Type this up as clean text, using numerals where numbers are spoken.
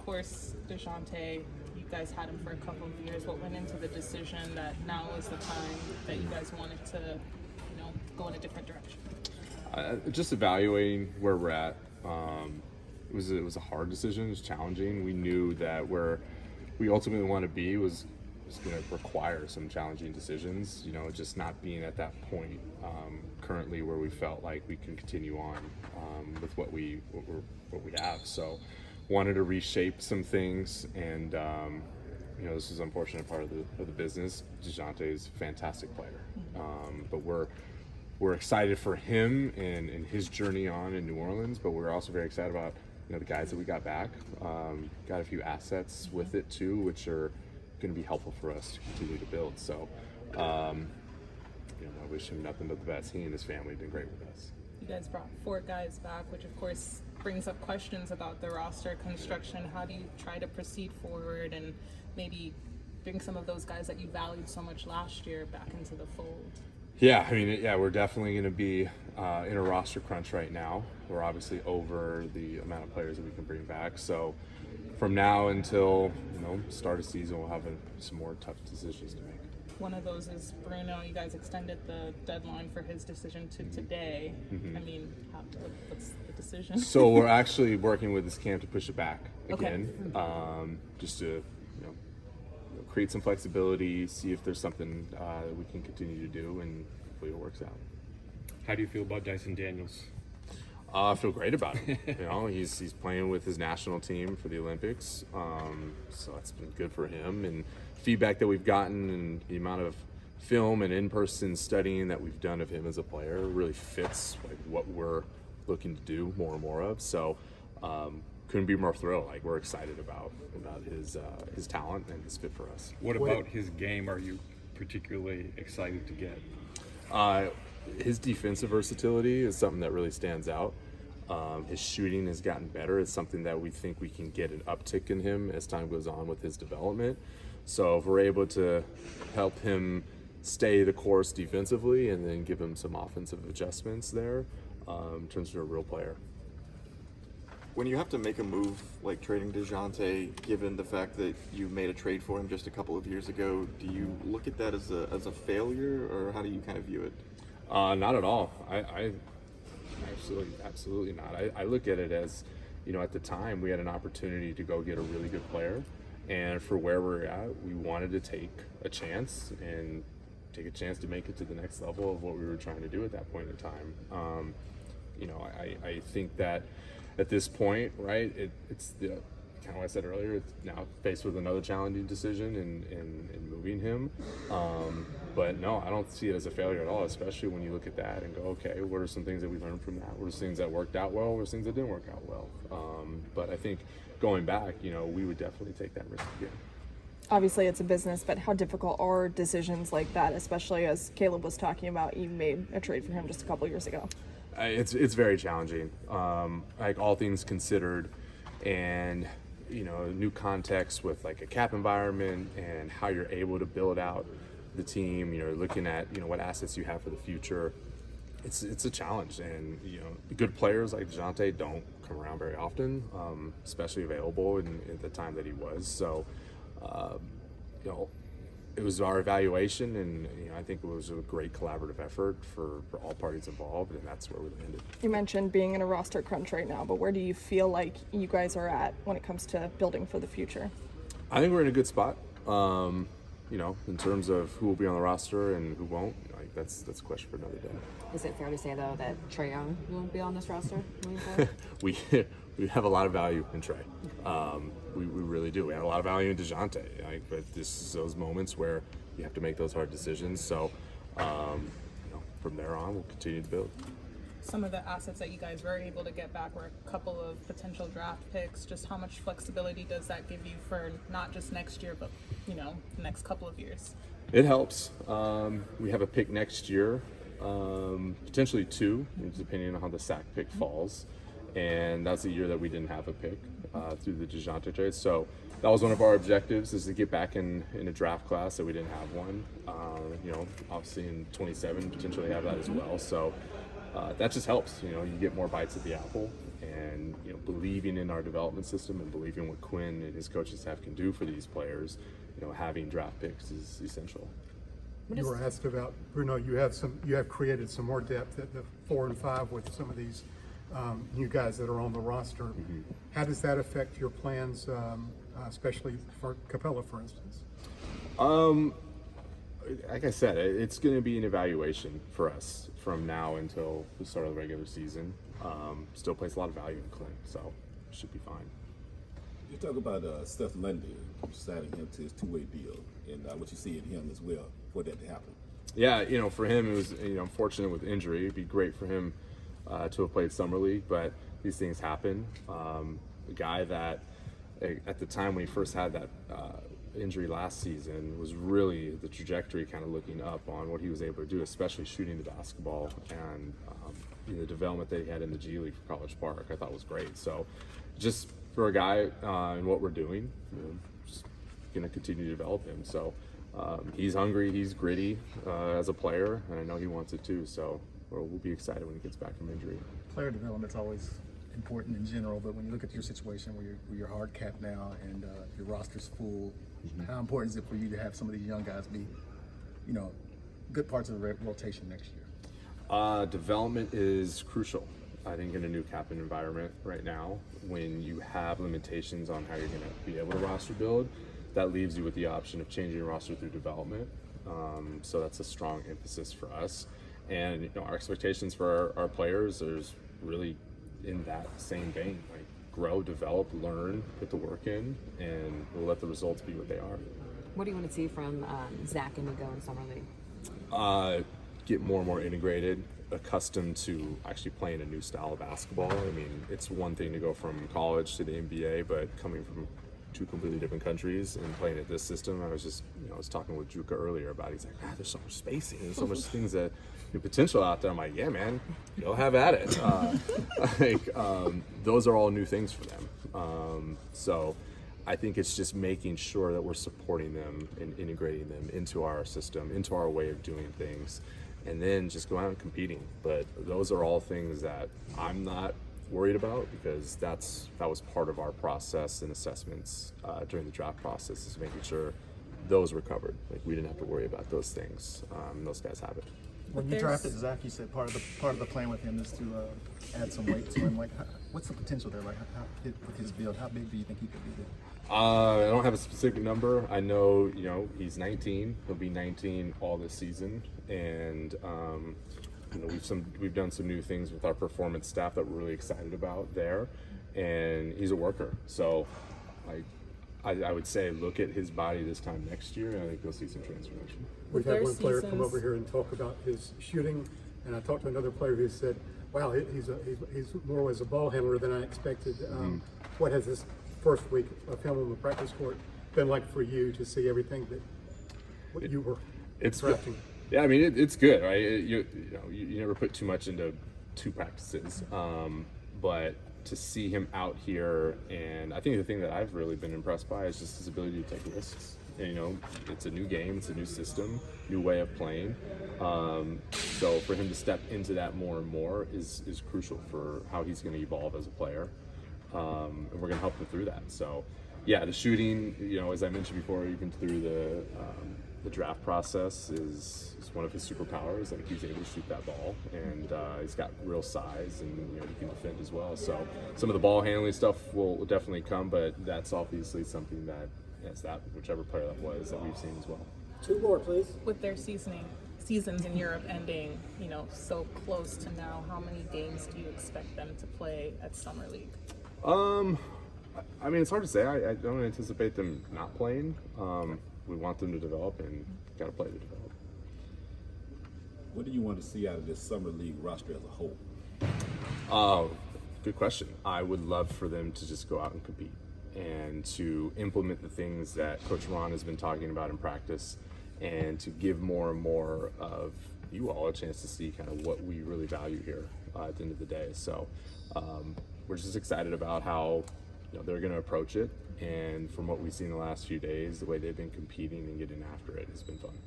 course, Dejounte, you guys had him for a couple of years. What went into the decision that now was the time that you guys wanted to, go in a different direction? Just evaluating where we're at. It was a hard decision. It was challenging. We knew that where we ultimately want to be was going to require some challenging decisions. Just not being at that point currently where we felt like we can continue on with what we have. So, wanted to reshape some things, and this is an unfortunate part of the business. Dejounte is a fantastic player, but we're excited for him and his journey on in New Orleans, but we're also very excited about the guys that we got back. Got a few assets with it too, which are going to be helpful for us to continue to build. So, I wish him nothing but the best. He and his family have been great with us. You guys brought 4 guys back, which of course brings up questions about the roster construction. How do you try to proceed forward and maybe bring some of those guys that you valued so much last year back into the fold? Yeah, we're definitely going to be in a roster crunch right now. We're obviously over the amount of players that we can bring back. So from now until start of season, we'll have some more tough decisions to make. One of those is Bruno. You guys extended the deadline for his decision to today. What's the decision? So we're actually working with this camp to push it back again, just to create some flexibility, see if there's something that we can continue to do, and hopefully it works out. How do you feel about Dyson Daniels? I feel great about him. He's playing with his national team for the Olympics, so it's been good for him. And feedback that we've gotten and the amount of film and in-person studying that we've done of him as a player really fits what we're looking to do more and more of. So couldn't be more thrilled. We're excited about his talent and his fit for us. What about his game are you particularly excited to get? His defensive versatility is something that really stands out. His shooting has gotten better. It's something that we think we can get an uptick in him as time goes on with his development. So if we're able to help him stay the course defensively and then give him some offensive adjustments there, turns into a real player. When you have to make a move like trading Dejounte, given the fact that you made a trade for him just a couple of years ago, do you look at that as a failure, or how do you kind of view it? Not at all. I absolutely not. I look at it as, at the time we had an opportunity to go get a really good player, and for where we're at, we wanted to take a chance to make it to the next level of what we were trying to do at that point in time. I think that at this point, right, it's the kind of what I said earlier, it's now faced with another challenging decision in moving him. But no, I don't see it as a failure at all, especially when you look at that and go, okay, what are some things that we learned from that? What are things that worked out well? What are things that didn't work out well? But I think going back, we would definitely take that risk again. Obviously it's a business, but how difficult are decisions like that, especially as Caleb was talking about, you made a trade for him just a couple years ago? It's very challenging, all things considered, and new context with a cap environment and how you're able to build out the team. Looking at what assets you have for the future. It's a challenge, and good players like Dejounte don't come around very often, especially available in the time that he was. So, it was our evaluation, and I think it was a great collaborative effort for all parties involved, and that's where we landed. You mentioned being in a roster crunch right now, but where do you feel like you guys are at when it comes to building for the future? I think we're in a good spot. In terms of who will be on the roster and who won't, that's a question for another day. Is it fair to say, though, that Trae Young won't be on this roster moving forward? we have a lot of value in Trae. We really do. We have a lot of value in Dejounte. But this is those moments where you have to make those hard decisions. So, from there on, we'll continue to build. Some of the assets that you guys were able to get back were a couple of potential draft picks. Just how much flexibility does that give you for not just next year, but the next couple of years? It helps. We have a pick next year, potentially 2, depending on how the sack pick falls. And that's a year that we didn't have a pick through the Dejounte trade. So that was one of our objectives, is to get back in a draft class that we didn't have one. Obviously in 27, potentially have that as well. So that just helps. You get more bites at the apple, and believing in our development system and believing what Quinn and his coaching staff can do for these players. Having draft picks is essential. You were asked about, Bruno, you have created some more depth at the 4 and 5 with some of these new guys that are on the roster. Mm-hmm. How does that affect your plans, especially for Capella, for instance? Like I said, it's going to be an evaluation for us from now until the start of the regular season. Still place a lot of value in Clint, so should be fine. You talk about Seth Landry signing him to his two-way deal, and what you see in him as well for that to happen. Yeah, for him, it was unfortunate with injury. It'd be great for him to have played summer league, but these things happen. The guy that at the time when he first had that injury last season was really the trajectory kind of looking up on what he was able to do, especially shooting the basketball, and the development that he had in the G League for College Park I thought was great. So just for a guy in what we're doing, just gonna continue to develop him. So he's hungry, he's gritty as a player, and I know he wants it too. So we'll be excited when he gets back from injury. Player development's always important in general, but when you look at your situation where you're hard capped now and your roster's full, how important is it for you to have some of these young guys be, good parts of the rotation next year? Development is crucial, I think, in a new captain environment right now. When you have limitations on how you're going to be able to roster build, that leaves you with the option of changing your roster through development. So that's a strong emphasis for us. And our expectations for our players is really in that same vein, like grow, develop, learn, put the work in, and we'll let the results be what they are. What do you want to see from Zach and Nico in summer league? Get more and more integrated, accustomed to actually playing a new style of basketball. I mean, it's one thing to go from college to the NBA, but coming from two completely different countries and playing at this system, I was talking with Juka earlier about it. He's like, there's so much spacing, there's so much things that potential out there. I'm like, yeah, man, go have at it. Those are all new things for them. So I think it's just making sure that we're supporting them and integrating them into our system, into our way of doing things, and then just going out and competing. But those are all things that I'm not worried about, because that was part of our process and assessments during the draft process, is making sure those were covered. Like, we didn't have to worry about those things. Those guys have it. When you drafted Zach, you said part of the plan with him is to add some weight to him. Like, what's the potential there? Like, with his build, how big do you think he could be there? I don't have a specific number. I know, he's 19. He'll be 19 all this season, and we've done some new things with our performance staff that we're really excited about there, and he's a worker. So, I would say look at his body this time next year, and I think you'll see some transformation. We've had one player come over here and talk about his shooting, and I talked to another player who said, wow, he's more as a ball handler than I expected. What has this first week of him on the practice court been like for you to see everything that you were drafting? Good. Yeah, I mean, it's good, right? You never put too much into two practices, but to see him out here, and I think the thing that I've really been impressed by is just his ability to take risks. And, it's a new game, it's a new system, new way of playing. So for him to step into that more and more is crucial for how he's going to evolve as a player. And we're going to help him through that. So, yeah, the shooting, as I mentioned before, even through the draft process is one of his superpowers. Like, he's able to shoot that ball, and he's got real size, and he can defend as well. So some of the ball handling stuff will definitely come, but that's obviously something that whichever player that was that we've seen as well. 2 more, please. With their seasons in Europe ending, so close to now, how many games do you expect them to play at Summer League? I mean, it's hard to say. I don't anticipate them not playing. We want them to develop, and got to play to develop. What do you want to see out of this Summer League roster as a whole? Good question. I would love for them to just go out and compete and to implement the things that Coach Ron has been talking about in practice, and to give more and more of you all a chance to see kind of what we really value here at the end of the day. So we're just excited about how they're going to approach it, and from what we've seen the last few days, the way they've been competing and getting after it has been fun.